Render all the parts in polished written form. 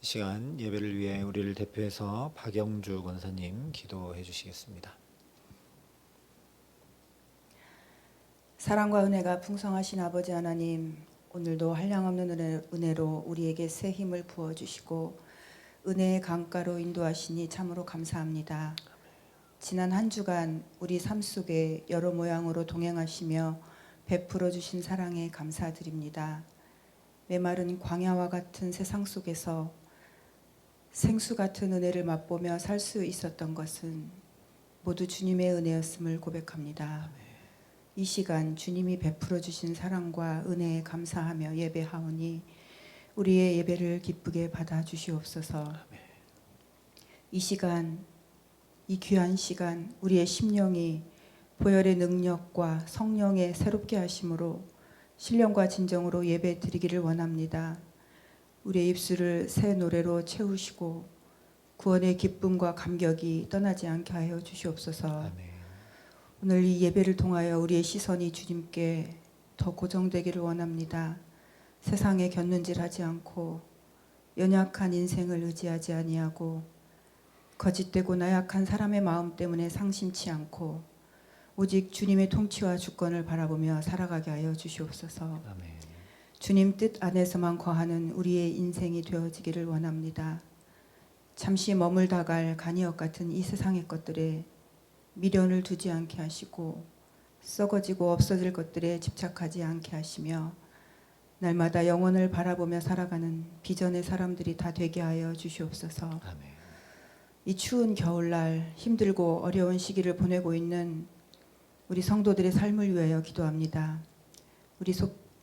이 시간 예배를 위해 우리를 대표해서 박영주 권사님 기도해 주시겠습니다. 사랑과 은혜가 풍성하신 아버지 하나님, 오늘도 한량없는 은혜로 우리에게 새 힘을 부어주시고 은혜의 강가로 인도하시니 참으로 감사합니다. 지난 한 주간 우리 삶 속에 여러 모양으로 동행하시며 베풀어 주신 사랑에 감사드립니다. 메마른 광야와 같은 세상 속에서 생수 같은 은혜를 맛보며 살 수 있었던 것은 모두 주님의 은혜였음을 고백합니다. 이 시간 주님이 베풀어 주신 사랑과 은혜에 감사하며 예배하오니 우리의 예배를 기쁘게 받아 주시옵소서. 이 시간, 이 귀한 시간 우리의 심령이 보혈의 능력과 성령의 새롭게 하심으로 신령과 진정으로 예배 드리기를 원합니다. 우리의 입술을 새 노래로 채우시고 구원의 기쁨과 감격이 떠나지 않게 하여 주시옵소서. 아멘. 오늘 이 예배를 통하여 우리의 시선이 주님께 더 고정되기를 원합니다. 세상에 곁눈질하지 않고 연약한 인생을 의지하지 아니하고 거짓되고 나약한 사람의 마음 때문에 상심치 않고 오직 주님의 통치와 주권을 바라보며 살아가게 하여 주시옵소서. 아멘. 주님 뜻 안에서만 거하는 우리의 인생이 되어지기를 원합니다. 잠시 머물다갈 간이역 같은 이 세상의 것들에 미련을 두지 않게 하시고 썩어지고 없어질 것들에 집착하지 않게 하시며 날마다 영혼을 바라보며 살아가는 비전의 사람들이 다 되게 하여 주시옵소서. 아멘. 이 추운 겨울날 힘들고 어려운 시기를 보내고 있는 우리 성도들의 삶을 위하여 기도합니다. 우리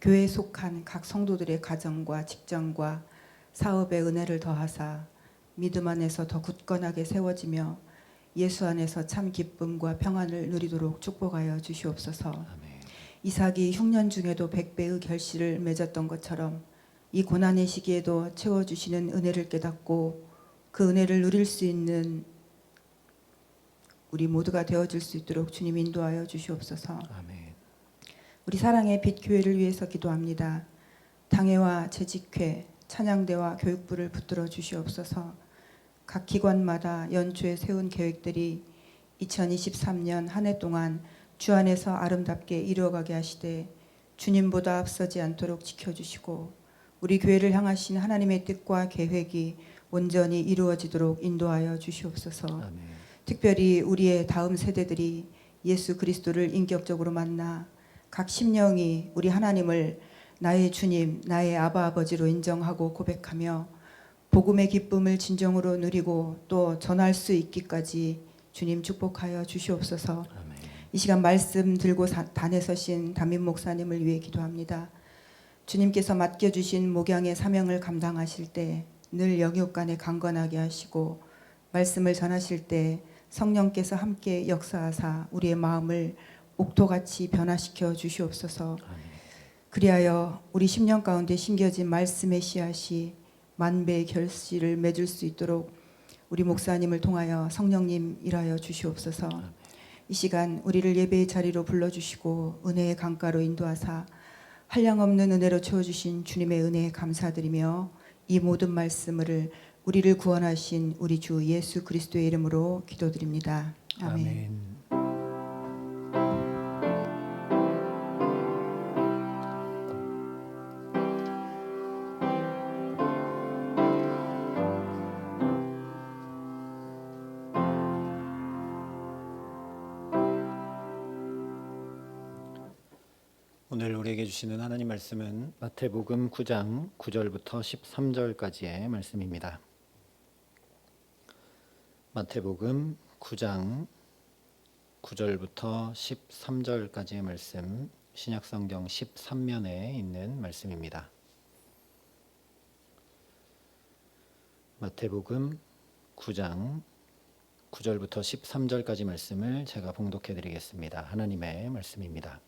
교회에 속한 각 성도들의 가정과 직장과 사업의 은혜를 더하사 믿음 안에서 더 굳건하게 세워지며 예수 안에서 참 기쁨과 평안을 누리도록 축복하여 주시옵소서. 아멘. 이삭이 흉년 중에도 100배의 결실을 맺었던 것처럼 이 고난의 시기에도 채워주시는 은혜를 깨닫고 그 은혜를 누릴 수 있는 우리 모두가 되어줄 수 있도록 주님 인도하여 주시옵소서. 아멘. 우리 사랑의 빛 교회를 위해서 기도합니다. 당회와 재직회, 찬양대와 교육부를 붙들어 주시옵소서. 각 기관마다 연초에 세운 계획들이 2023년 한 해 동안 주 안에서 아름답게 이루어가게 하시되 주님보다 앞서지 않도록 지켜주시고 우리 교회를 향하신 하나님의 뜻과 계획이 온전히 이루어지도록 인도하여 주시옵소서. 아멘. 특별히 우리의 다음 세대들이 예수 그리스도를 인격적으로 만나 각 심령이 우리 하나님을 나의 주님, 나의 아바 아버지로 인정하고 고백하며 복음의 기쁨을 진정으로 누리고 또 전할 수 있기까지 주님 축복하여 주시옵소서. 아멘. 이 시간 말씀 들고 단에 서신 담임 목사님을 위해 기도합니다. 주님께서 맡겨주신 목양의 사명을 감당하실 때 늘 영육간에 강건하게 하시고 말씀을 전하실 때 성령께서 함께 역사하사 우리의 마음을 옥토같이 변화시켜 주시옵소서. 아멘. 그리하여 우리 심령 가운데 심겨진 말씀의 씨앗이 만배의 결실을 맺을 수 있도록 우리 목사님을 통하여 성령님 일하여 주시옵소서. 이 시간 우리를 예배의 자리로 불러주시고 은혜의 강가로 인도하사 한량없는 은혜로 채워주신 주님의 은혜에 감사드리며 이 모든 말씀을 우리를 구원하신 우리 주 예수 그리스도의 이름으로 기도드립니다. 아멘. 아멘. 오늘 우리에게 주시는 하나님 말씀은 마태복음 9장 9절부터 13절까지의 말씀입니다. 마태복음 9장 9절부터 13절까지의 말씀, 신약성경 13면에 있는 말씀입니다. 마태복음 9장 9절부터 13절까지 말씀을 제가 봉독해 드리겠습니다. 하나님의 말씀입니다.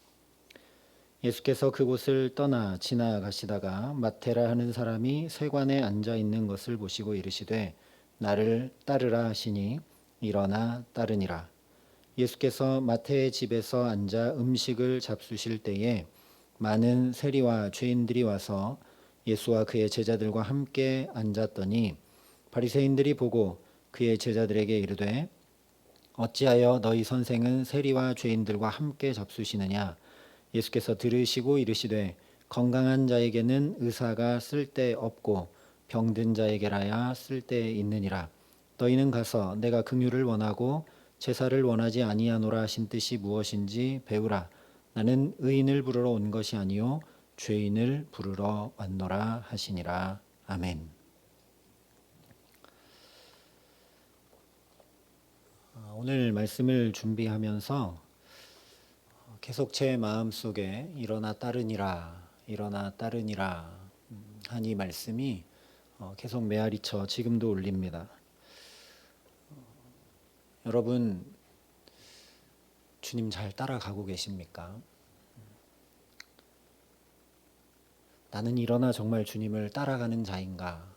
예수께서 그곳을 떠나 지나가시다가 마태라 하는 사람이 세관에 앉아 있는 것을 보시고 이르시되 나를 따르라 하시니 일어나 따르니라. 예수께서 마태의 집에서 앉아 음식을 잡수실 때에 많은 세리와 죄인들이 와서 예수와 그의 제자들과 함께 앉았더니 바리새인들이 보고 그의 제자들에게 이르되 어찌하여 너희 선생은 세리와 죄인들과 함께 잡수시느냐. 예수께서 들으시고 이르시되 건강한 자에게는 의사가 쓸데없고 병든 자에게라야 쓸데있느니라. 너희는 가서 내가 긍휼을 원하고 제사를 원하지 아니하노라 하신 뜻이 무엇인지 배우라. 나는 의인을 부르러 온 것이 아니요 죄인을 부르러 왔노라 하시니라. 아멘. 오늘 말씀을 준비하면서 계속 제 마음속에 일어나 따르니라 일어나 따르니라 한 이 말씀이 계속 메아리쳐 지금도 울립니다. 여러분 주님 잘 따라가고 계십니까? 나는 일어나 정말 주님을 따라가는 자인가?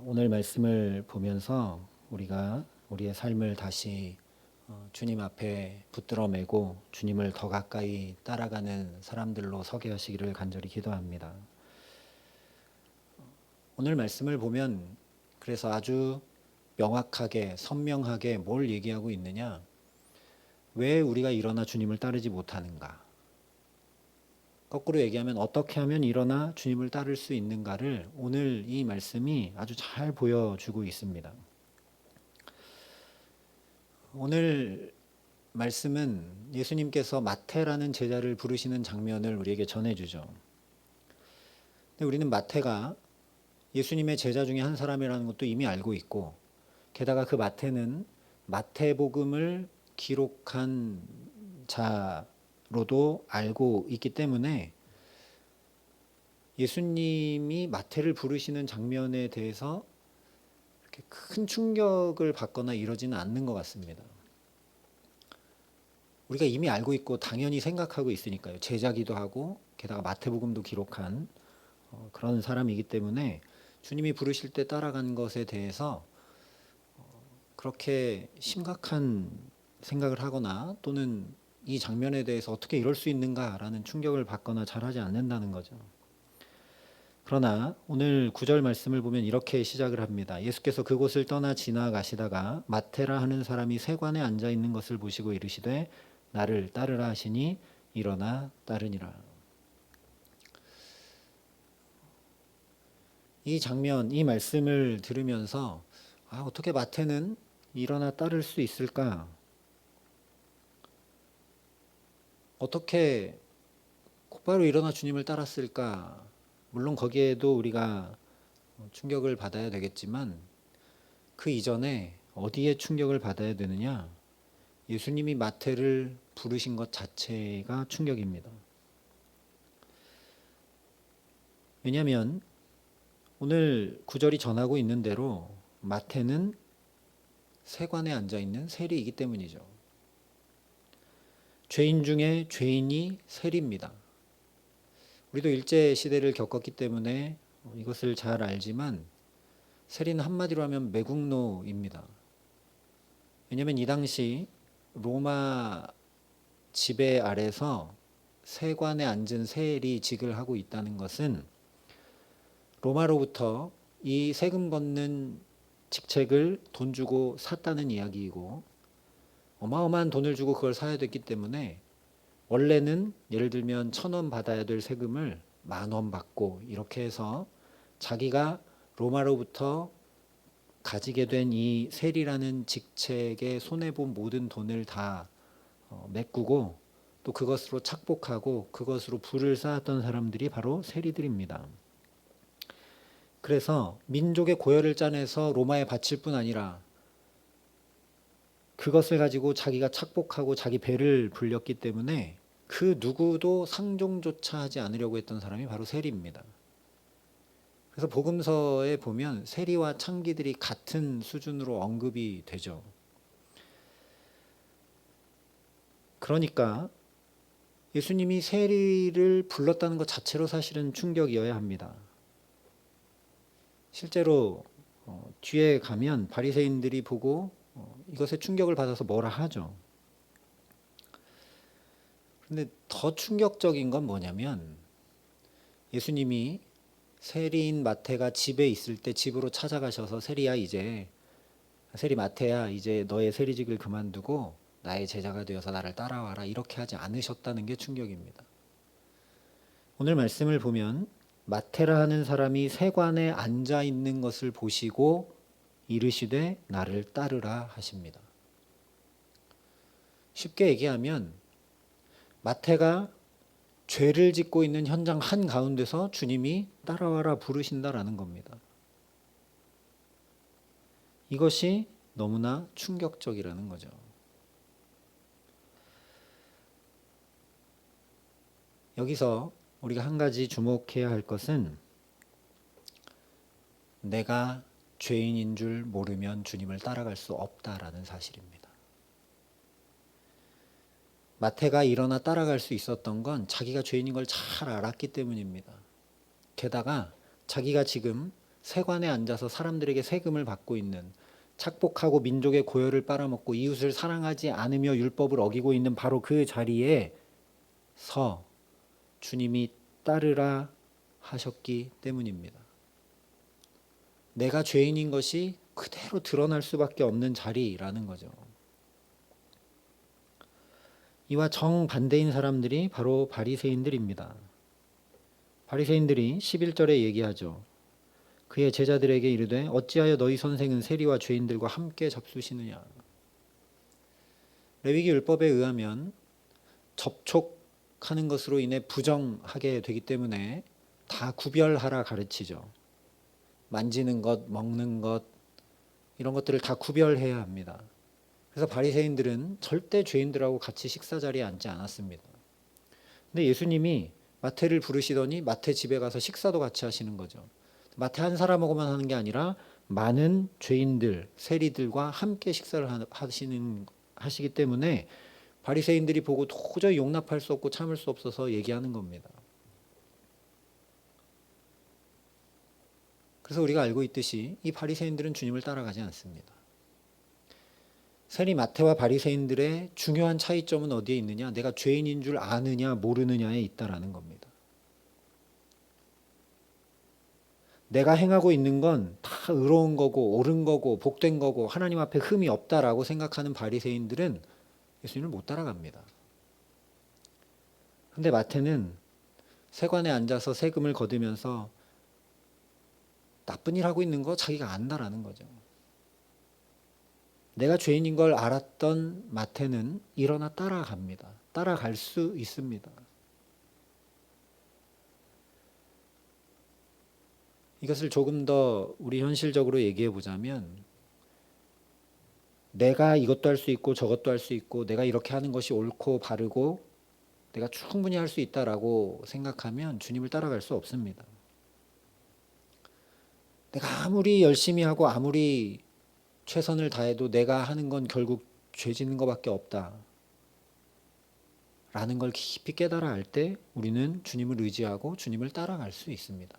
오늘 말씀을 보면서 우리가 우리의 삶을 다시 주님 앞에 붙들어 매고 주님을 더 가까이 따라가는 사람들로 서게 하시기를 간절히 기도합니다. 오늘 말씀을 보면 그래서 아주 명확하게 선명하게 뭘 얘기하고 있느냐? 왜 우리가 일어나 주님을 따르지 못하는가? 거꾸로 얘기하면 어떻게 하면 일어나 주님을 따를 수 있는가를 오늘 이 말씀이 아주 잘 보여주고 있습니다. 오늘 말씀은 예수님께서 마태라는 제자를 부르시는 장면을 우리에게 전해주죠. 근데 우리는 마태가 예수님의 제자 중에 한 사람이라는 것도 이미 알고 있고, 게다가 그 마태는 마태복음을 기록한 자로도 알고 있기 때문에 예수님이 마태를 부르시는 장면에 대해서 이렇게 큰 충격을 받거나 이러지는 않는 것 같습니다. 우리가 이미 알고 있고 당연히 생각하고 있으니까요. 제자기도 하고 게다가 마태복음도 기록한 그런 사람이기 때문에 주님이 부르실 때 따라간 것에 대해서 그렇게 심각한 생각을 하거나 또는 이 장면에 대해서 어떻게 이럴 수 있는가라는 충격을 받거나 잘하지 않는다는 거죠. 그러나 오늘 9절 말씀을 보면 이렇게 시작을 합니다. 예수께서 그곳을 떠나 지나가시다가 마테라 하는 사람이 세관에 앉아 있는 것을 보시고 이르시되 나를 따르라 하시니 일어나 따르니라. 이 장면, 이 말씀을 들으면서 어떻게 마태는 일어나 따를 수 있을까? 어떻게 곧바로 일어나 주님을 따랐을까? 물론 거기에도 우리가 충격을 받아야 되겠지만 그 이전에 어디에 충격을 받아야 되느냐? 예수님이 마태를 부르신 것 자체가 충격입니다. 왜냐하면 오늘 구절이 전하고 있는 대로 마태는 세관에 앉아있는 세리이기 때문이죠. 죄인 중에 죄인이 세리입니다. 우리도 일제시대를 겪었기 때문에 이것을 잘 알지만 세리는 한마디로 하면 매국노입니다. 왜냐하면 이 당시 로마 지배 아래서 세관에 앉은 세리직을 하고 있다는 것은 로마로부터 이 세금 걷는 직책을 돈 주고 샀다는 이야기이고 어마어마한 돈을 주고 그걸 사야 됐기 때문에 원래는 예를 들면 1,000원 받아야 될 세금을 10,000원 받고 이렇게 해서 자기가 로마로부터 가지게 된 이 세리라는 직책에 손해본 모든 돈을 다 메꾸고 또 그것으로 착복하고 그것으로 부를 쌓았던 사람들이 바로 세리들입니다. 그래서 민족의 고열을 짜내서 로마에 바칠 뿐 아니라 그것을 가지고 자기가 착복하고 자기 배를 불렸기 때문에 그 누구도 상종조차 하지 않으려고 했던 사람이 바로 세리입니다. 그래서 복음서에 보면 세리와 창기들이 같은 수준으로 언급이 되죠. 그러니까 예수님이 세리를 불렀다는 것 자체로 사실은 충격이어야 합니다. 실제로 뒤에 가면 바리새인들이 보고 이것에 충격을 받아서 뭐라 하죠. 그런데 더 충격적인 건 뭐냐면 예수님이 세리인 마태가 집에 있을 때 집으로 찾아가셔서 세리 마태야 이제 너의 세리직을 그만두고 나의 제자가 되어서 나를 따라와라 이렇게 하지 않으셨다는 게 충격입니다. 오늘 말씀을 보면 마태라 하는 사람이 세관에 앉아 있는 것을 보시고 이르시되 나를 따르라 하십니다. 쉽게 얘기하면 마태가 죄를 짓고 있는 현장 한가운데서 주님이 따라와라 부르신다라는 겁니다. 이것이 너무나 충격적이라는 거죠. 여기서 우리가 한 가지 주목해야 할 것은 내가 죄인인 줄 모르면 주님을 따라갈 수 없다라는 사실입니다. 마태가 일어나 따라갈 수 있었던 건 자기가 죄인인 걸 잘 알았기 때문입니다. 게다가 자기가 지금 세관에 앉아서 사람들에게 세금을 받고 있는, 착복하고 민족의 고열을 빨아먹고 이웃을 사랑하지 않으며 율법을 어기고 있는 바로 그 자리에 서 주님이 따르라 하셨기 때문입니다. 내가 죄인인 것이 그대로 드러날 수밖에 없는 자리라는 거죠. 이와 정반대인 사람들이 바로 바리새인들입니다. 바리새인들이 11절에 얘기하죠. 그의 제자들에게 이르되 어찌하여 너희 선생은 세리와 죄인들과 함께 잡수시느냐. 레위기 율법에 의하면 접촉하는 것으로 인해 부정하게 되기 때문에 다 구별하라 가르치죠. 만지는 것, 먹는 것 이런 것들을 다 구별해야 합니다. 그래서 바리새인들은 절대 죄인들하고 같이 식사 자리에 앉지 않았습니다. 근데 예수님이 마태를 부르시더니 마태 집에 가서 식사도 같이 하시는 거죠. 마태 한 사람하고만 하는 게 아니라 많은 죄인들, 세리들과 함께 식사를 하시기 때문에 바리새인들이 보고 도저히 용납할 수 없고 참을 수 없어서 얘기하는 겁니다. 그래서 우리가 알고 있듯이 이 바리새인들은 주님을 따라가지 않습니다. 세리 마태와 바리새인들의 중요한 차이점은 어디에 있느냐? 내가 죄인인 줄 아느냐 모르느냐에 있다라는 겁니다. 내가 행하고 있는 건 다 의로운 거고 옳은 거고 복된 거고 하나님 앞에 흠이 없다라고 생각하는 바리새인들은 예수님을 못 따라갑니다. 근데 마태는 세관에 앉아서 세금을 거두면서 나쁜 일 하고 있는 거 자기가 안다라는 거죠. 내가 죄인인 걸 알았던 마태는 일어나 따라갑니다. 따라갈 수 있습니다. 이것을 조금 더 우리 현실적으로 얘기해 보자면 내가 이것도 할 수 있고 저것도 할 수 있고 내가 이렇게 하는 것이 옳고 바르고 내가 충분히 할 수 있다라고 생각하면 주님을 따라갈 수 없습니다. 내가 아무리 열심히 하고 아무리 최선을 다해도 내가 하는 건 결국 죄 짓는 것밖에 없다 라는 걸 깊이 깨달아 알 때 우리는 주님을 의지하고 주님을 따라갈 수 있습니다.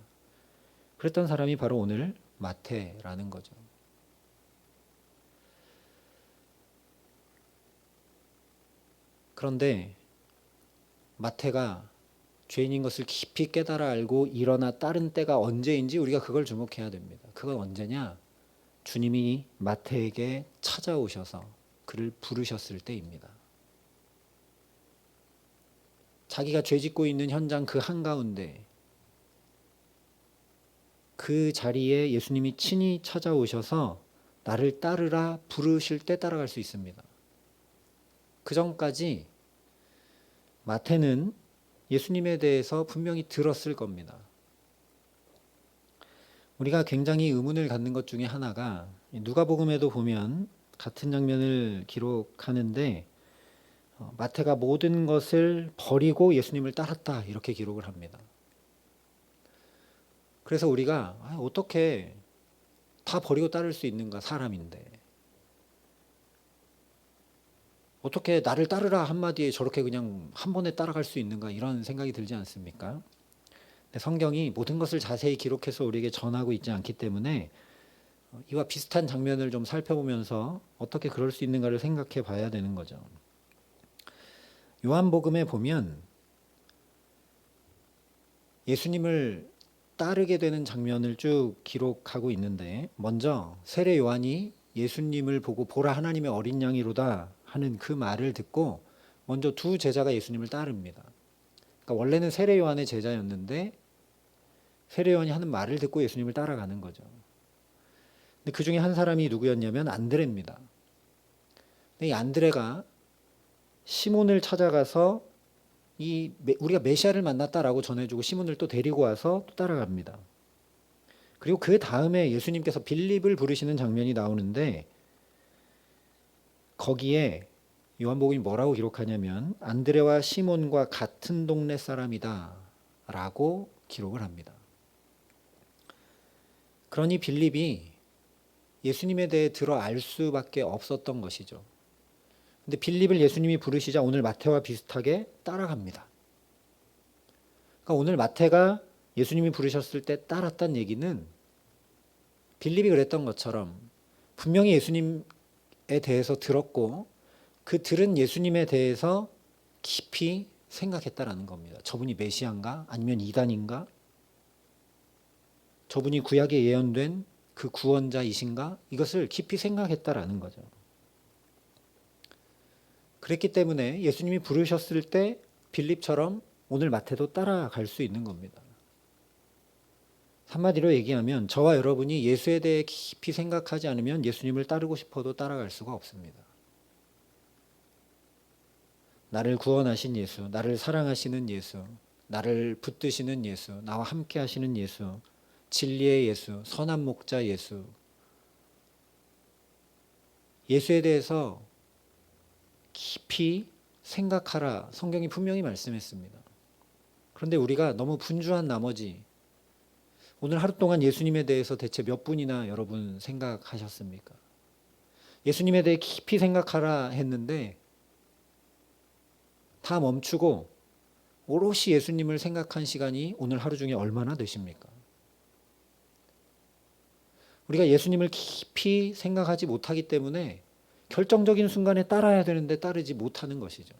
그랬던 사람이 바로 오늘 마태라는 거죠. 그런데 마태가 죄인인 것을 깊이 깨달아 알고 일어나 따른 때가 언제인지 우리가 그걸 주목해야 됩니다. 그건 언제냐? 주님이 마태에게 찾아오셔서 그를 부르셨을 때입니다. 자기가 죄 짓고 있는 현장 그 한가운데 그 자리에 예수님이 친히 찾아오셔서 나를 따르라 부르실 때 따라갈 수 있습니다. 그 전까지 마태는 예수님에 대해서 분명히 들었을 겁니다. 우리가 굉장히 의문을 갖는 것 중에 하나가 누가복음에도 보면 같은 장면을 기록하는데 마태가 모든 것을 버리고 예수님을 따랐다 이렇게 기록을 합니다. 그래서 우리가 어떻게 다 버리고 따를 수 있는가 사람인데 어떻게 나를 따르라 한마디에 저렇게 그냥 한 번에 따라갈 수 있는가 이런 생각이 들지 않습니까? 근데 성경이 모든 것을 자세히 기록해서 우리에게 전하고 있지 않기 때문에 이와 비슷한 장면을 좀 살펴보면서 어떻게 그럴 수 있는가를 생각해 봐야 되는 거죠. 요한복음에 보면 예수님을 따르게 되는 장면을 쭉 기록하고 있는데, 먼저 세례 요한이 예수님을 보고 보라 하나님의 어린 양이로다 하는 그 말을 듣고 먼저 두 제자가 예수님을 따릅니다. 그러니까 원래는 세례 요한의 제자였는데 세례 요한이 하는 말을 듣고 예수님을 따라가는 거죠. 근데 그 중에 한 사람이 누구였냐면 안드레입니다. 근데 이 안드레가 시몬을 찾아가서 우리가 메시아를 만났다라고 전해주고 시몬을 또 데리고 와서 또 따라갑니다. 그리고 그 다음에 예수님께서 빌립을 부르시는 장면이 나오는데, 거기에 요한복음이 뭐라고 기록하냐면 안드레와 시몬과 같은 동네 사람이다 라고 기록을 합니다. 그러니 빌립이 예수님에 대해 들어 알 수밖에 없었던 것이죠. 근데 빌립을 예수님이 부르시자 오늘 마태와 비슷하게 따라갑니다. 그러니까 오늘 마태가 예수님이 부르셨을 때 따랐다는 얘기는 빌립이 그랬던 것처럼 분명히 예수님에 대해서 들었고 그 들은 예수님에 대해서 깊이 생각했다라는 겁니다. 저분이 메시아인가? 아니면 이단인가? 저분이 구약에 예언된 그 구원자이신가? 이것을 깊이 생각했다라는 거죠. 그랬기 때문에 예수님이 부르셨을 때 빌립처럼 오늘 마태도 따라갈 수 있는 겁니다. 한마디로 얘기하면 저와 여러분이 예수에 대해 깊이 생각하지 않으면 예수님을 따르고 싶어도 따라갈 수가 없습니다. 나를 구원하신 예수, 나를 사랑하시는 예수, 나를 붙드시는 예수, 나와 함께 하시는 예수, 진리의 예수, 선한 목자 예수, 예수에 대해서 깊이 생각하라 성경이 분명히 말씀했습니다. 그런데 우리가 너무 분주한 나머지 오늘 하루 동안 예수님에 대해서 대체 몇 분이나 여러분 생각하셨습니까? 예수님에 대해 깊이 생각하라 했는데 다 멈추고 오롯이 예수님을 생각한 시간이 오늘 하루 중에 얼마나 되십니까? 우리가 예수님을 깊이 생각하지 못하기 때문에 결정적인 순간에 따라야 되는데 따르지 못하는 것이죠.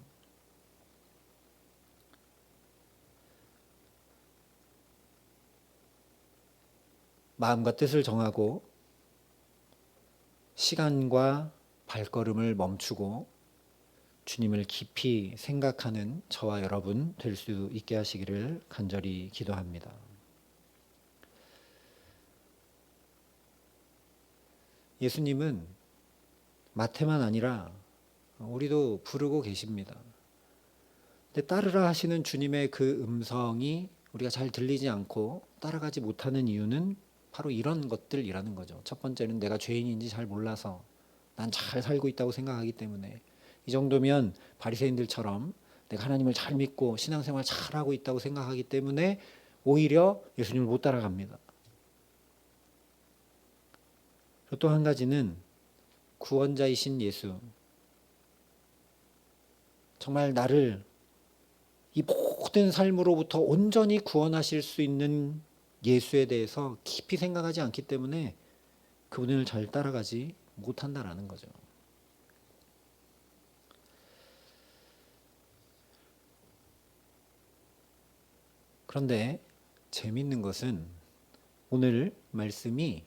마음과 뜻을 정하고 시간과 발걸음을 멈추고 주님을 깊이 생각하는 저와 여러분 될 수 있게 하시기를 간절히 기도합니다. 예수님은 마태만 아니라 우리도 부르고 계십니다. 근데 따르라 하시는 주님의 그 음성이 우리가 잘 들리지 않고 따라가지 못하는 이유는 바로 이런 것들이라는 거죠. 첫 번째는 내가 죄인인지 잘 몰라서 난 잘 살고 있다고 생각하기 때문에 이 정도면 바리새인들처럼 내가 하나님을 잘 믿고 신앙생활 잘하고 있다고 생각하기 때문에 오히려 예수님을 못 따라갑니다. 또 한 가지는 구원자이신 예수, 정말 나를 이 모든 삶으로부터 온전히 구원하실 수 있는 예수에 대해서 깊이 생각하지 않기 때문에 그분을 잘 따라가지 못한다라는 거죠. 그런데 재밌는 것은 오늘 말씀이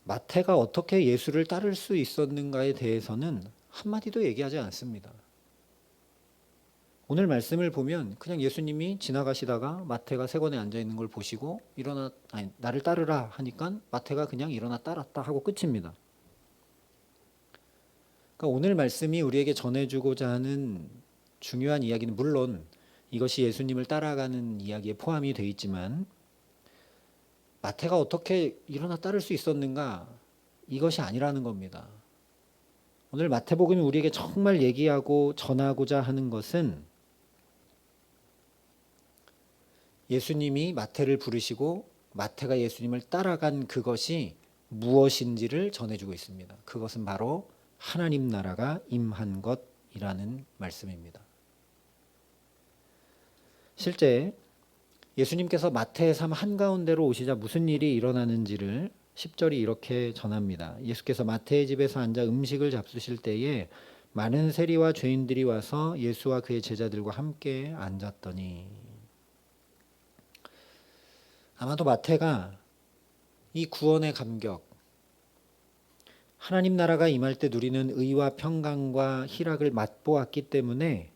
마태가 어떻게 예수를 따를 수 있었는가에 대해서는 한마디도 얘기하지 않습니다. 오늘 말씀을 보면 그냥 예수님이 지나가시다가 마태가 세권에 앉아 있는 걸 보시고 나를 따르라 하니까 마태가 그냥 일어나 따랐다 하고 끝입니다. 그러니까 오늘 말씀이 우리에게 전해주고자 하는 중요한 이야기는 물론 이것이 예수님을 따라가는 이야기에 포함이 되어 있지만 마태가 어떻게 일어나 따를 수 있었는가 이것이 아니라는 겁니다. 오늘 마태복음이 우리에게 정말 얘기하고 전하고자 하는 것은 예수님이 마태를 부르시고 마태가 예수님을 따라간 그것이 무엇인지를 전해주고 있습니다. 그것은 바로 하나님 나라가 임한 것이라는 말씀입니다. 실제 예수님께서 마태의 삶 한가운데로 오시자 무슨 일이 일어나는지를 10절이 이렇게 전합니다. 예수께서 마태의 집에서 앉아 음식을 잡수실 때에 많은 세리와 죄인들이 와서 예수와 그의 제자들과 함께 앉았더니, 아마도 마태가 이 구원의 감격, 하나님 나라가 임할 때 누리는 의와 평강과 희락을 맛보았기 때문에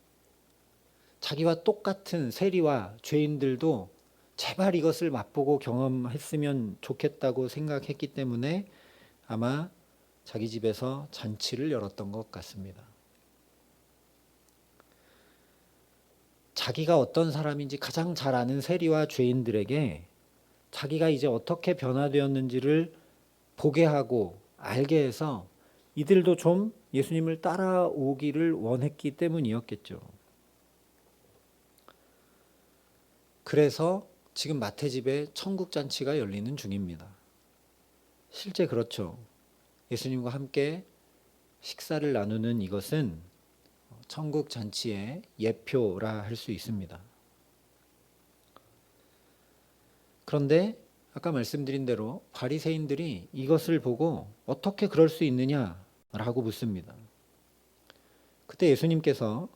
자기와 똑같은 세리와 죄인들도 제발 이것을 맛보고 경험했으면 좋겠다고 생각했기 때문에 아마 자기 집에서 잔치를 열었던 것 같습니다. 자기가 어떤 사람인지 가장 잘 아는 세리와 죄인들에게 자기가 이제 어떻게 변화되었는지를 보게 하고 알게 해서 이들도 좀 예수님을 따라오기를 원했기 때문이었겠죠. 그래서 지금 마태 집에 천국 잔치가 열리는 중입니다. 실제 그렇죠. 예수님과 함께 식사를 나누는 이것은 천국 잔치의 예표라 할 수 있습니다. 그런데 아까 말씀드린 대로 바리새인들이 이것을 보고 어떻게 그럴 수 있느냐라고 묻습니다. 그때 예수님께서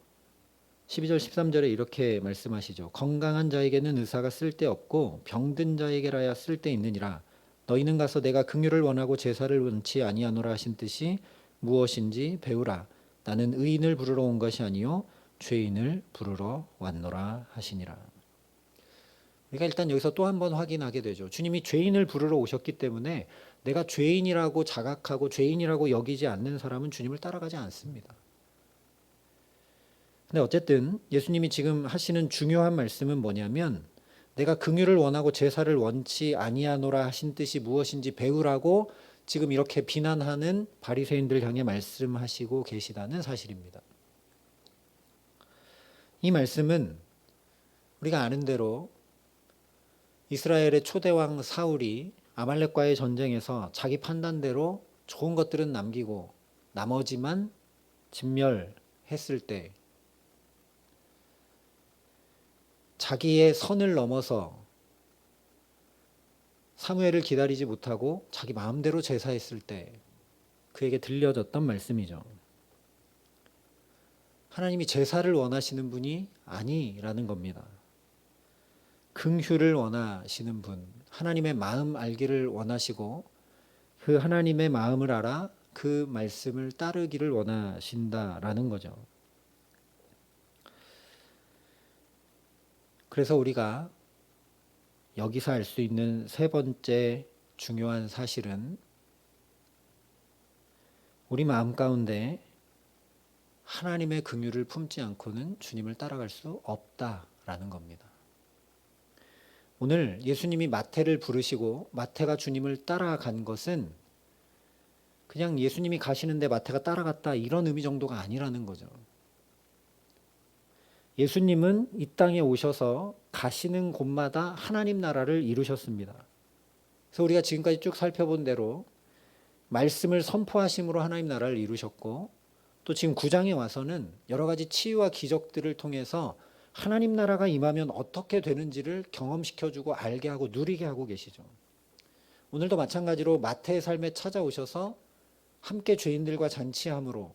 12절 13절에 이렇게 말씀하시죠. 건강한 자에게는 의사가 쓸데없고 병든 자에게라야 쓸데있느니라. 너희는 가서 내가 긍휼을 원하고 제사를 원치 아니하노라 하신 뜻이 무엇인지 배우라. 나는 의인을 부르러 온 것이 아니요 죄인을 부르러 왔노라 하시니라. 우리가 일단 여기서 또 한 번 확인하게 되죠. 주님이 죄인을 부르러 오셨기 때문에 내가 죄인이라고 자각하고 죄인이라고 여기지 않는 사람은 주님을 따라가지 않습니다. 근데 어쨌든 예수님이 지금 하시는 중요한 말씀은 뭐냐면 내가 긍휼을 원하고 제사를 원치 아니하노라 하신 뜻이 무엇인지 배우라고 지금 이렇게 비난하는 바리새인들 향해 말씀하시고 계시다는 사실입니다. 이 말씀은 우리가 아는 대로 이스라엘의 초대왕 사울이 아말렉과의 전쟁에서 자기 판단대로 좋은 것들은 남기고 나머지만 진멸했을 때 자기의 선을 넘어서 사무엘을 기다리지 못하고 자기 마음대로 제사했을 때 그에게 들려졌던 말씀이죠. 하나님이 제사를 원하시는 분이 아니라는 겁니다. 긍휼을 원하시는 분, 하나님의 마음 알기를 원하시고 그 하나님의 마음을 알아 그 말씀을 따르기를 원하신다라는 거죠. 그래서 우리가 여기서 알 수 있는 세 번째 중요한 사실은 우리 마음 가운데 하나님의 긍휼을 품지 않고는 주님을 따라갈 수 없다라는 겁니다. 오늘 예수님이 마태를 부르시고 마태가 주님을 따라간 것은 그냥 예수님이 가시는데 마태가 따라갔다 이런 의미 정도가 아니라는 거죠. 예수님은 이 땅에 오셔서 가시는 곳마다 하나님 나라를 이루셨습니다. 그래서 우리가 지금까지 쭉 살펴본 대로 말씀을 선포하심으로 하나님 나라를 이루셨고 또 지금 9장에 와서는 여러 가지 치유와 기적들을 통해서 하나님 나라가 임하면 어떻게 되는지를 경험시켜주고 알게 하고 누리게 하고 계시죠. 오늘도 마찬가지로 마태의 삶에 찾아오셔서 함께 죄인들과 잔치함으로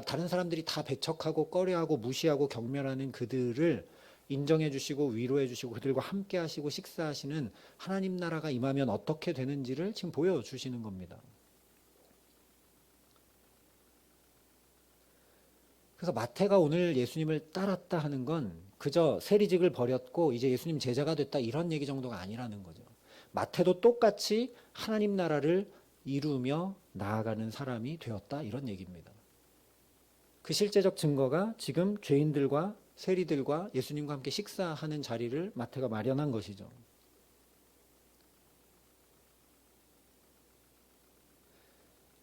다른 사람들이 다 배척하고 꺼려하고 무시하고 경멸하는 그들을 인정해 주시고 위로해 주시고 그들과 함께 하시고 식사하시는 하나님 나라가 임하면 어떻게 되는지를 지금 보여주시는 겁니다. 그래서 마태가 오늘 예수님을 따랐다 하는 건 그저 세리직을 버렸고 이제 예수님 제자가 됐다 이런 얘기 정도가 아니라는 거죠. 마태도 똑같이 하나님 나라를 이루며 나아가는 사람이 되었다 이런 얘기입니다. 그 실제적 증거가 지금 죄인들과 세리들과 예수님과 함께 식사하는 자리를 마태가 마련한 것이죠.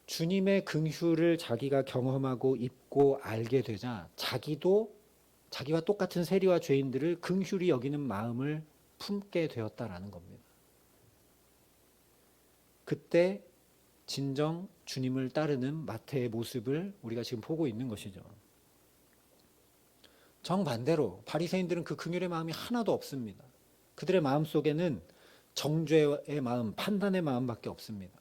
주님의 긍휼을 자기가 경험하고 입고 알게 되자 자기도 자기와 똑같은 세리와 죄인들을 긍휼히 여기는 마음을 품게 되었다라는 겁니다. 그때 진정 주님을 따르는 마태의 모습을 우리가 지금 보고 있는 것이죠. 정반대로 바리새인들은 그 긍휼의 마음이 하나도 없습니다. 그들의 마음 속에는 정죄의 마음, 판단의 마음밖에 없습니다.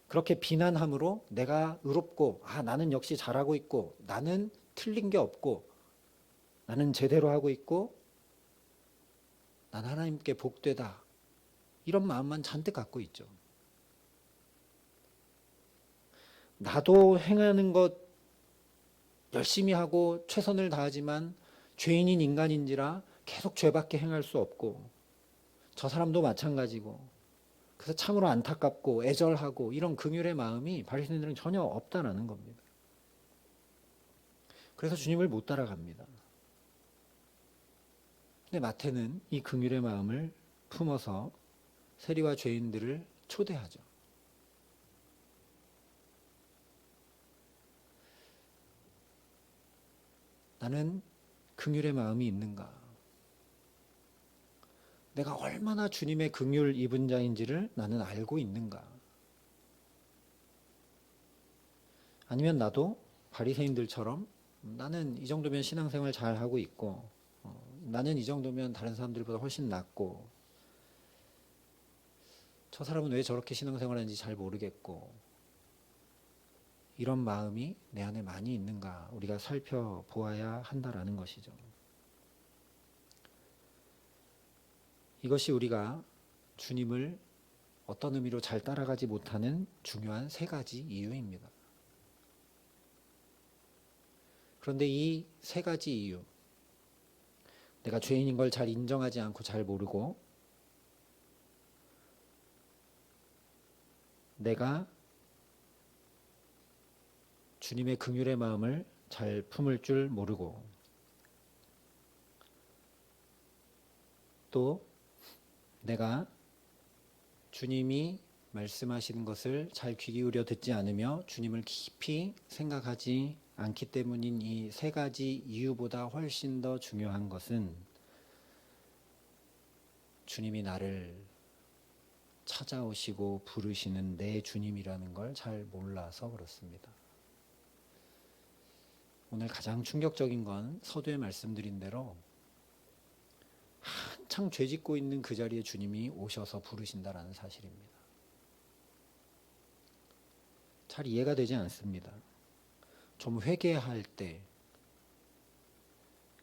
그렇게 비난함으로 내가 의롭고 나는 역시 잘하고 있고 나는 틀린 게 없고 나는 제대로 하고 있고 난 하나님께 복되다. 이런 마음만 잔뜩 갖고 있죠. 나도 행하는 것 열심히 하고 최선을 다하지만 죄인인 인간인지라 계속 죄밖에 행할 수 없고, 저 사람도 마찬가지고, 그래서 참으로 안타깝고 애절하고 이런 긍휼의 마음이 바리새인들은 전혀 없다라는 겁니다. 그래서 주님을 못 따라갑니다. 근데 마태는 이 긍휼의 마음을 품어서 세리와 죄인들을 초대하죠. 나는 긍휼의 마음이 있는가? 내가 얼마나 주님의 긍휼 입은 자인지를 나는 알고 있는가? 아니면 나도 바리새인들처럼 나는 이 정도면 신앙생활 잘 하고 있고, 나는 이 정도면 다른 사람들보다 훨씬 낫고, 저 사람은 왜 저렇게 신앙생활하는지 잘 모르겠고, 이런 마음이 내 안에 많이 있는가 우리가 살펴보아야 한다라는 것이죠. 이것이 우리가 주님을 어떤 의미로 잘 따라가지 못하는 중요한 세 가지 이유입니다. 그런데 이 세 가지 이유, 내가 죄인인 걸 잘 인정하지 않고 잘 모르고, 내가 주님의 긍휼의 마음을 잘 품을 줄 모르고, 또 내가 주님이 말씀하시는 것을 잘 귀 기울여 듣지 않으며 주님을 깊이 생각하지 않기 때문인 이 세 가지 이유보다 훨씬 더 중요한 것은 주님이 나를 찾아오시고 부르시는 내 주님이라는 걸 잘 몰라서 그렇습니다. 오늘 가장 충격적인 건 서두에 말씀드린 대로 한창 죄짓고 있는 그 자리에 주님이 오셔서 부르신다라는 사실입니다. 잘 이해가 되지 않습니다. 좀 회개할 때,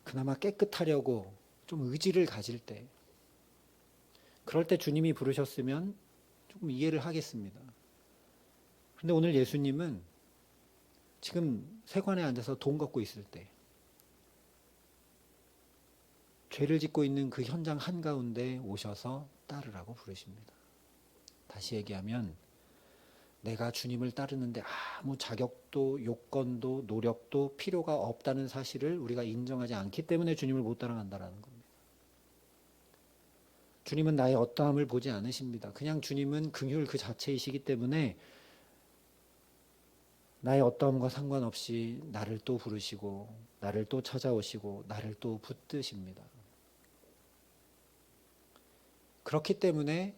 그나마 깨끗하려고 좀 의지를 가질 때, 그럴 때 주님이 부르셨으면 조금 이해를 하겠습니다. 그런데 오늘 예수님은 지금 세관에 앉아서 돈 걷고 있을 때, 죄를 짓고 있는 그 현장 한가운데 오셔서 따르라고 부르십니다. 다시 얘기하면 내가 주님을 따르는데 아무 자격도 요건도 노력도 필요가 없다는 사실을 우리가 인정하지 않기 때문에 주님을 못 따라간다는 겁니다. 주님은 나의 어떠함을 보지 않으십니다. 그냥 주님은 긍휼 그 자체이시기 때문에 나의 어떠함과 상관없이 나를 또 부르시고 나를 또 찾아오시고 나를 또 붙드십니다. 그렇기 때문에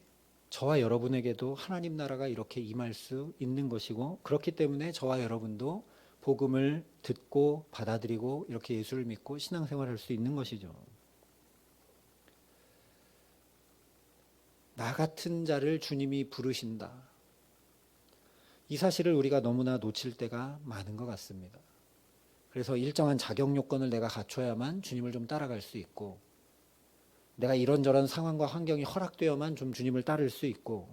저와 여러분에게도 하나님 나라가 이렇게 임할 수 있는 것이고, 그렇기 때문에 저와 여러분도 복음을 듣고 받아들이고 이렇게 예수를 믿고 신앙생활을 할 수 있는 것이죠. 나 같은 자를 주님이 부르신다. 이 사실을 우리가 너무나 놓칠 때가 많은 것 같습니다. 그래서 일정한 자격 요건을 내가 갖춰야만 주님을 좀 따라갈 수 있고, 내가 이런저런 상황과 환경이 허락되어만 좀 주님을 따를 수 있고,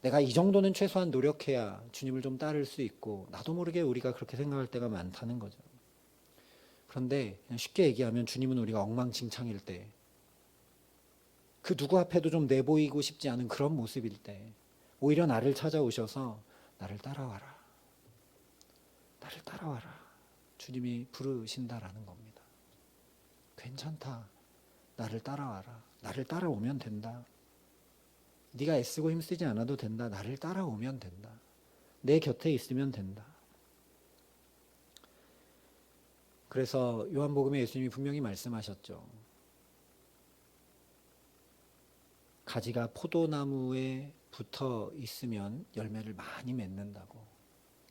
내가 이 정도는 최소한 노력해야 주님을 좀 따를 수 있고, 나도 모르게 우리가 그렇게 생각할 때가 많다는 거죠. 그런데 그냥 쉽게 얘기하면 주님은 우리가 엉망진창일 때, 그 누구 앞에도 좀 내보이고 싶지 않은 그런 모습일 때 오히려 나를 찾아오셔서 나를 따라와라. 나를 따라와라. 주님이 부르신다라는 겁니다. 괜찮다. 나를 따라와라. 나를 따라오면 된다. 네가 애쓰고 힘쓰지 않아도 된다. 나를 따라오면 된다. 내 곁에 있으면 된다. 그래서 요한복음에 예수님이 분명히 말씀하셨죠. 가지가 포도나무에 붙어 있으면 열매를 많이 맺는다고.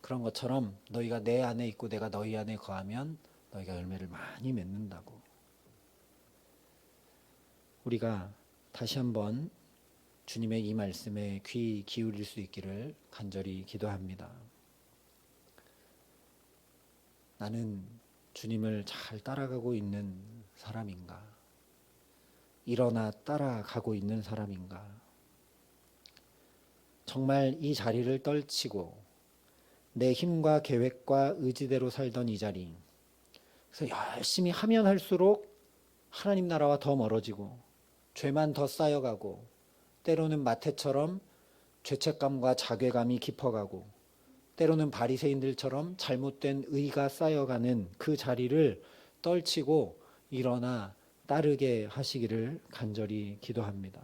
그런 것처럼 너희가 내 안에 있고 내가 너희 안에 거하면 너희가 열매를 많이 맺는다고. 우리가 다시 한번 주님의 이 말씀에 귀 기울일 수 있기를 간절히 기도합니다. 나는 주님을 잘 따라가고 있는 사람인가? 일어나 따라가고 있는 사람인가? 정말 이 자리를 떨치고 내 힘과 계획과 의지대로 살던 이 자리, 그래서 열심히 하면 할수록 하나님 나라와 더 멀어지고 죄만 더 쌓여가고 때로는 마태처럼 죄책감과 자괴감이 깊어가고 때로는 바리새인들처럼 잘못된 의가 쌓여가는 그 자리를 떨치고 일어나 따르게 하시기를 간절히 기도합니다.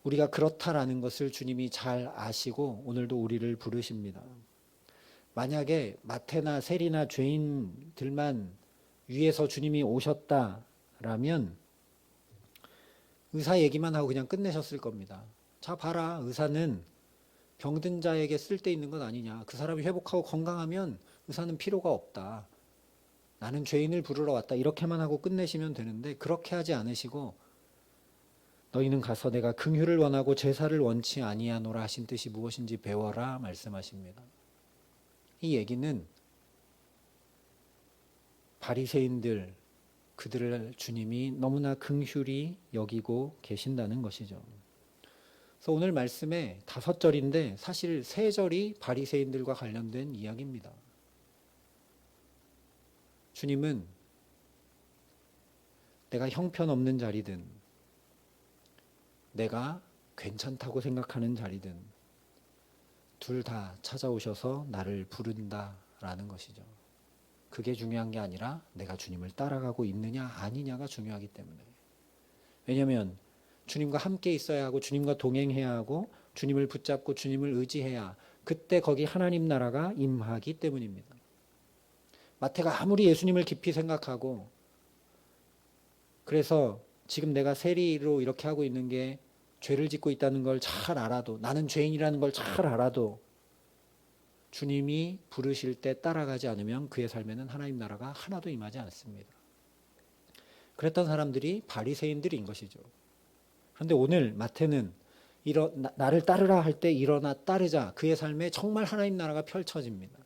우리가 그렇다라는 것을 주님이 잘 아시고 오늘도 우리를 부르십니다. 만약에 마태나 세리나 죄인들만 위에서 주님이 오셨다라면 의사 얘기만 하고 그냥 끝내셨을 겁니다. 자, 봐라, 의사는 병든 자에게 쓸데있는 것 아니냐. 그 사람이 회복하고 건강하면 의사는 필요가 없다. 나는 죄인을 부르러 왔다. 이렇게만 하고 끝내시면 되는데 그렇게 하지 않으시고 너희는 가서 내가 긍휼을 원하고 제사를 원치 아니하노라 하신 뜻이 무엇인지 배워라 말씀하십니다. 이 얘기는 바리새인들, 그들을 주님이 너무나 긍휼히 여기고 계신다는 것이죠. 그래서 오늘 말씀에 5절인데 사실 3절이 바리새인들과 관련된 이야기입니다. 주님은 내가 형편없는 자리든 내가 괜찮다고 생각하는 자리든 둘 다 찾아오셔서 나를 부른다라는 것이죠. 그게 중요한 게 아니라 내가 주님을 따라가고 있느냐 아니냐가 중요하기 때문에. 왜냐하면 주님과 함께 있어야 하고 주님과 동행해야 하고 주님을 붙잡고 주님을 의지해야 그때 거기 하나님 나라가 임하기 때문입니다. 마태가 아무리 예수님을 깊이 생각하고 그래서 지금 내가 세리로 이렇게 하고 있는 게 죄를 짓고 있다는 걸 잘 알아도, 나는 죄인이라는 걸 잘 알아도 주님이 부르실 때 따라가지 않으면 그의 삶에는 하나님 나라가 하나도 임하지 않습니다. 그랬던 사람들이 바리새인들인 것이죠. 그런데 오늘 마태는 나를 따르라 할 때 일어나 따르자, 그의 삶에 정말 하나님 나라가 펼쳐집니다.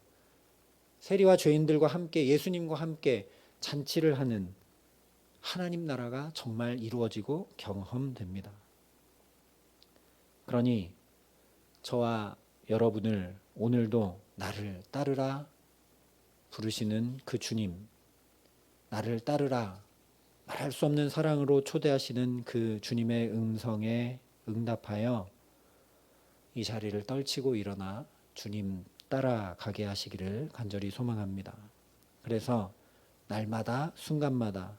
세리와 죄인들과 함께 예수님과 함께 잔치를 하는 하나님 나라가 정말 이루어지고 경험됩니다. 그러니 저와 여러분을 오늘도 나를 따르라 부르시는 그 주님, 나를 따르라 말할 수 없는 사랑으로 초대하시는 그 주님의 음성에 응답하여 이 자리를 떨치고 일어나 주님 따라가게 하시기를 간절히 소망합니다. 그래서 날마다 순간마다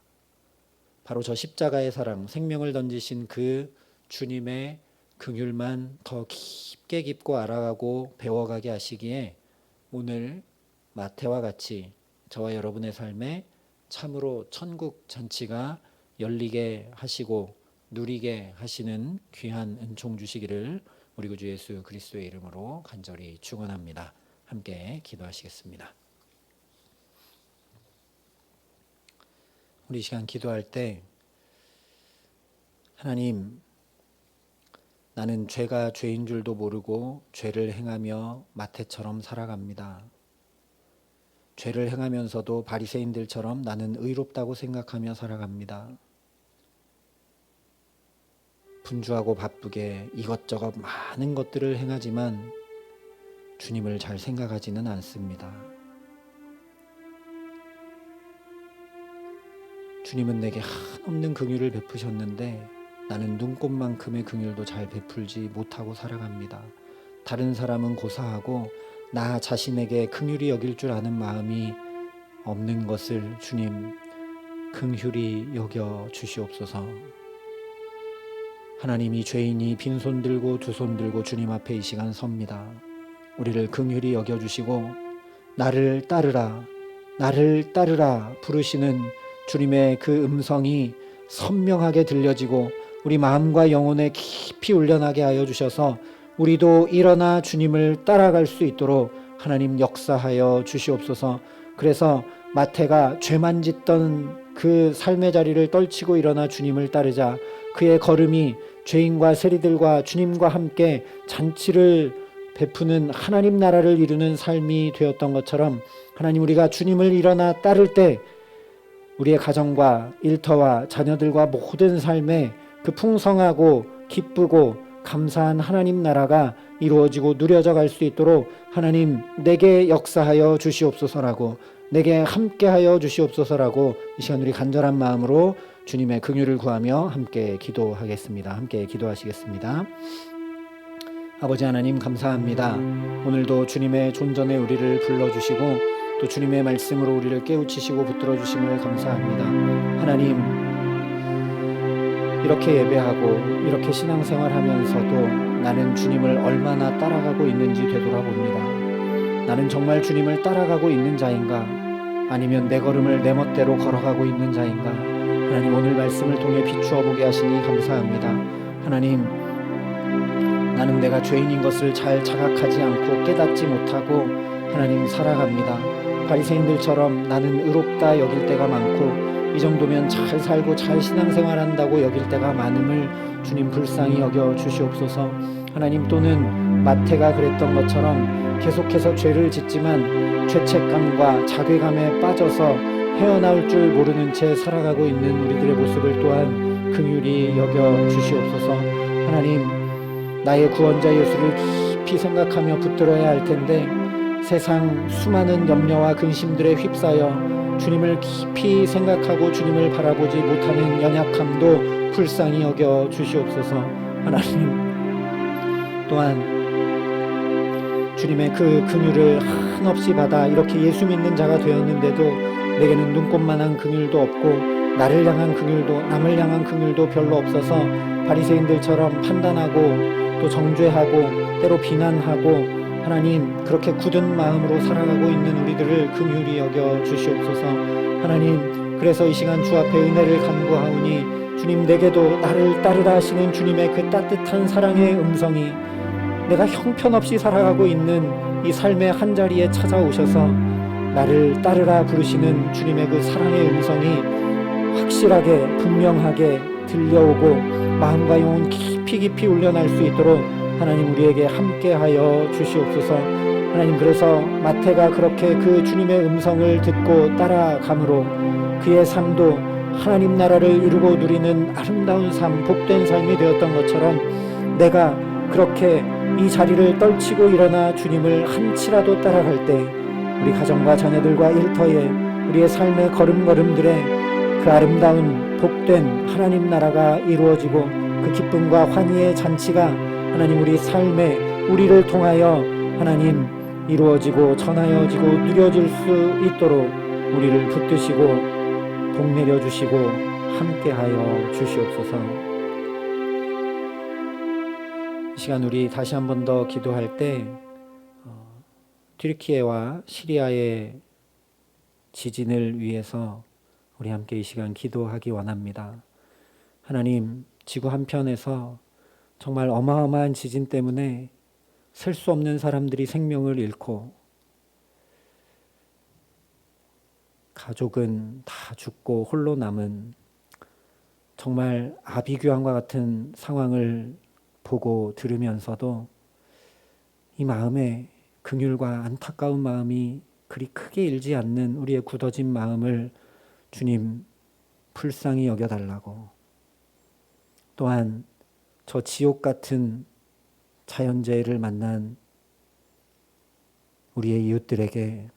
바로 저 십자가의 사랑, 생명을 던지신 그 주님의 긍휼만 더 깊게 깊고 알아가고 배워가게 하시기에 오늘 마태와 같이 저와 여러분의 삶에 참으로 천국 잔치가 열리게 하시고 누리게 하시는 귀한 은총 주시기를 우리 구주 예수 그리스도의 이름으로 간절히 축원합니다. 함께 기도하시겠습니다. 우리 시간 기도할 때 하나님, 나는 죄가 죄인 줄도 모르고 죄를 행하며 마태처럼 살아갑니다. 죄를 행하면서도 바리새인들처럼 나는 의롭다고 생각하며 살아갑니다. 분주하고 바쁘게 이것저것 많은 것들을 행하지만 주님을 잘 생각하지는 않습니다. 주님은 내게 한없는 긍휼을 베푸셨는데 나는 눈꽃만큼의 긍휼도 잘 베풀지 못하고 살아갑니다. 다른 사람은 고사하고 나 자신에게 긍휼히 여길 줄 아는 마음이 없는 것을 주님 긍휼히 여겨 주시옵소서. 하나님이 죄인이 빈손 들고 두 손 들고 주님 앞에 이 시간 섭니다. 우리를 긍휼히 여겨 주시고 나를 따르라, 나를 따르라 부르시는 주님의 그 음성이 선명하게 들려지고 우리 마음과 영혼에 깊이 울려나게 하여 주셔서 우리도 일어나 주님을 따라갈 수 있도록 하나님 역사하여 주시옵소서. 그래서 마태가 죄만 짓던 그 삶의 자리를 떨치고 일어나 주님을 따르자 그의 걸음이 죄인과 세리들과 주님과 함께 잔치를 베푸는 하나님 나라를 이루는 삶이 되었던 것처럼 하나님, 우리가 주님을 일어나 따를 때 우리의 가정과 일터와 자녀들과 모든 삶에 그 풍성하고 기쁘고 감사한 하나님 나라가 이루어지고 누려져 갈 수 있도록 하나님 내게 역사하여 주시옵소서라고, 내게 함께하여 주시옵소서라고 이 시간 우리 간절한 마음으로 주님의 긍휼을 구하며 함께 기도하겠습니다. 함께 기도하시겠습니다. 아버지 하나님 감사합니다. 오늘도 주님의 존전에 우리를 불러주시고 또 주님의 말씀으로 우리를 깨우치시고 붙들어주심을 감사합니다. 하나님, 이렇게 예배하고 이렇게 신앙생활하면서도 나는 주님을 얼마나 따라가고 있는지 되돌아봅니다. 나는 정말 주님을 따라가고 있는 자인가? 아니면 내 걸음을 내 멋대로 걸어가고 있는 자인가? 하나님, 오늘 말씀을 통해 비추어 보게 하시니 감사합니다. 하나님, 나는 내가 죄인인 것을 잘 자각하지 않고 깨닫지 못하고 하나님 살아갑니다. 바리새인들처럼 나는 의롭다 여길 때가 많고 이 정도면 잘 살고 잘 신앙생활한다고 여길 때가 많음을 주님 불쌍히 여겨 주시옵소서. 하나님, 또는 마태가 그랬던 것처럼 계속해서 죄를 짓지만 죄책감과 자괴감에 빠져서 헤어나올 줄 모르는 채 살아가고 있는 우리들의 모습을 또한 긍휼히 여겨 주시옵소서. 하나님, 나의 구원자 예수를 깊이 생각하며 붙들어야 할 텐데 세상 수많은 염려와 근심들에 휩싸여 주님을 깊이 생각하고 주님을 바라보지 못하는 연약함도 불쌍히 여겨 주시옵소서. 하나님, 또한 주님의 그 긍휼을 한없이 받아 이렇게 예수 믿는 자가 되었는데도 내게는 눈꼽만한 긍휼도 없고 나를 향한 긍휼도 남을 향한 긍휼도 별로 없어서 바리새인들처럼 판단하고 또 정죄하고 때로 비난하고 하나님, 그렇게 굳은 마음으로 살아가고 있는 우리들을 긍휼히 여겨 주시옵소서. 하나님, 그래서 이 시간 주 앞에 은혜를 간구하오니 주님, 내게도 나를 따르라 하시는 주님의 그 따뜻한 사랑의 음성이 내가 형편없이 살아가고 있는 이 삶의 한자리에 찾아오셔서 나를 따르라 부르시는 주님의 그 사랑의 음성이 확실하게 분명하게 들려오고 마음과 영혼 깊이 울려날 수 있도록 하나님 우리에게 함께하여 주시옵소서. 하나님, 그래서 마태가 그렇게 그 주님의 음성을 듣고 따라감으로 그의 삶도 하나님 나라를 이루고 누리는 아름다운 삶, 복된 삶이 되었던 것처럼 내가 그렇게 이 자리를 떨치고 일어나 주님을 한치라도 따라갈 때 우리 가정과 자녀들과 일터에 우리의 삶의 걸음걸음들에 그 아름다운 복된 하나님 나라가 이루어지고 그 기쁨과 환희의 잔치가 하나님 우리 삶에 우리를 통하여 하나님 이루어지고 전하여지고 누려질 수 있도록 우리를 붙드시고 복 내려주시고 함께하여 주시옵소서. 이 시간 우리 다시 한 번 더 기도할 때 튀르키예와 시리아의 지진을 위해서 우리 함께 이 시간 기도하기 원합니다. 하나님, 지구 한편에서 정말 어마어마한 지진 때문에 셀 수 없는 사람들이 생명을 잃고 가족은 다 죽고 홀로 남은 정말 아비규환과 같은 상황을 보고 들으면서도 이 마음에 긍휼과 안타까운 마음이 그리 크게 일지 않는 우리의 굳어진 마음을 주님 불쌍히 여겨달라고, 또한 저 지옥 같은 자연재해를 만난 우리의 이웃들에게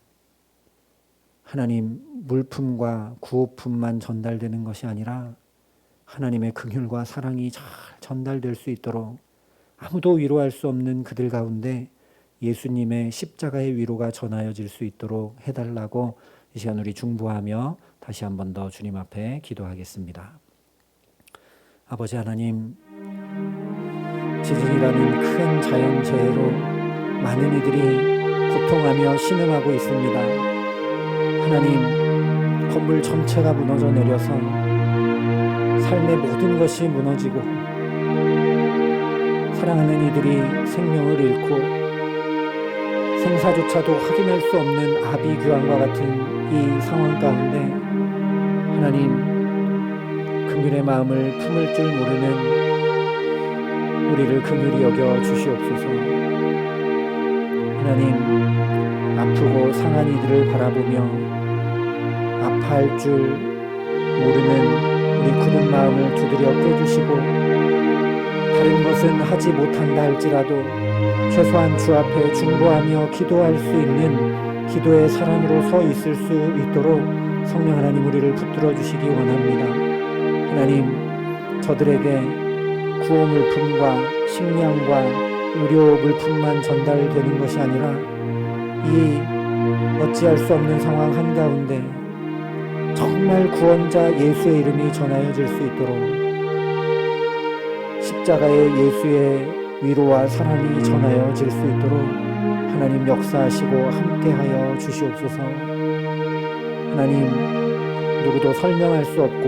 하나님 물품과 구호품만 전달되는 것이 아니라 하나님의 긍휼과 사랑이 잘 전달될 수 있도록 아무도 위로할 수 없는 그들 가운데 예수님의 십자가의 위로가 전하여질 수 있도록 해달라고 이 시간 우리 중보하며 다시 한 번 더 주님 앞에 기도하겠습니다. 아버지 하나님, 지진이라는 큰 자연재해로 많은 이들이 고통하며 신음하고 있습니다. 하나님, 건물 전체가 무너져 내려서 삶의 모든 것이 무너지고 사랑하는 이들이 생명을 잃고 생사조차도 확인할 수 없는 아비규환과 같은 이 상황 가운데 하나님, 긍휼의 마음을 품을 줄 모르는 우리를 긍휼히 여겨 주시옵소서. 하나님, 아프고 상한 이들을 바라보며 아파할 줄 모르는 우리 굳은 마음을 두드려 꿰주시고 다른 것은 하지 못한다 할지라도 최소한 주 앞에 중보하며 기도할 수 있는 기도의 사람으로 서 있을 수 있도록 성령 하나님 우리를 붙들어 주시기 원합니다. 하나님, 저들에게 구호 물품과 식량과 의료 물품만 전달되는 것이 아니라 이 어찌할 수 없는 상황 한가운데 정말 구원자 예수의 이름이 전하여질 수 있도록 십자가의 예수의 위로와 사랑이 전하여질 수 있도록 하나님 역사하시고 함께하여 주시옵소서. 하나님, 누구도 설명할 수 없고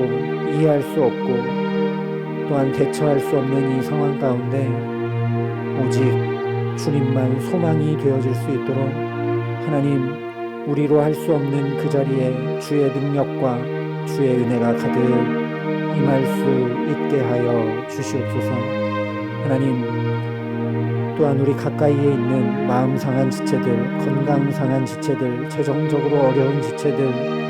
이해할 수 없고 또한 대처할 수 없는 이 상황 가운데 오직 주님만 소망이 되어질 수 있도록 하나님, 우리로 할 수 없는 그 자리에 주의 능력과 주의 은혜가 가득 임할 수 있게 하여 주시옵소서. 하나님, 또한 우리 가까이에 있는 마음 상한 지체들, 건강 상한 지체들, 재정적으로 어려운 지체들,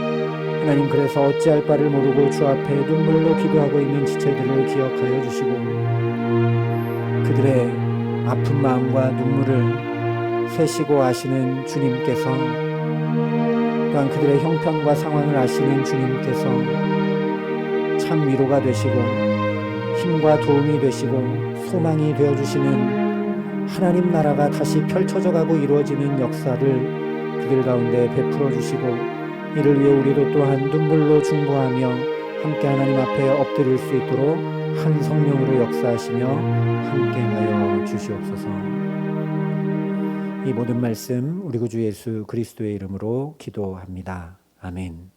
하나님, 그래서 어찌할 바를 모르고 주 앞에 눈물로 기도하고 있는 지체들을 기억하여 주시고 그들의 아픈 마음과 눈물을 세시고 아시는 주님께서 또한 그들의 형편과 상황을 아시는 주님께서 참 위로가 되시고 힘과 도움이 되시고 소망이 되어주시는 하나님 나라가 다시 펼쳐져 가고 이루어지는 역사를 그들 가운데 베풀어 주시고 이를 위해 우리도 또한 눈물로 중보하며 함께 하나님 앞에 엎드릴 수 있도록 한 성령으로 역사하시며 함께하여 주시옵소서. 이 모든 말씀 우리 구주 예수 그리스도의 이름으로 기도합니다. 아멘.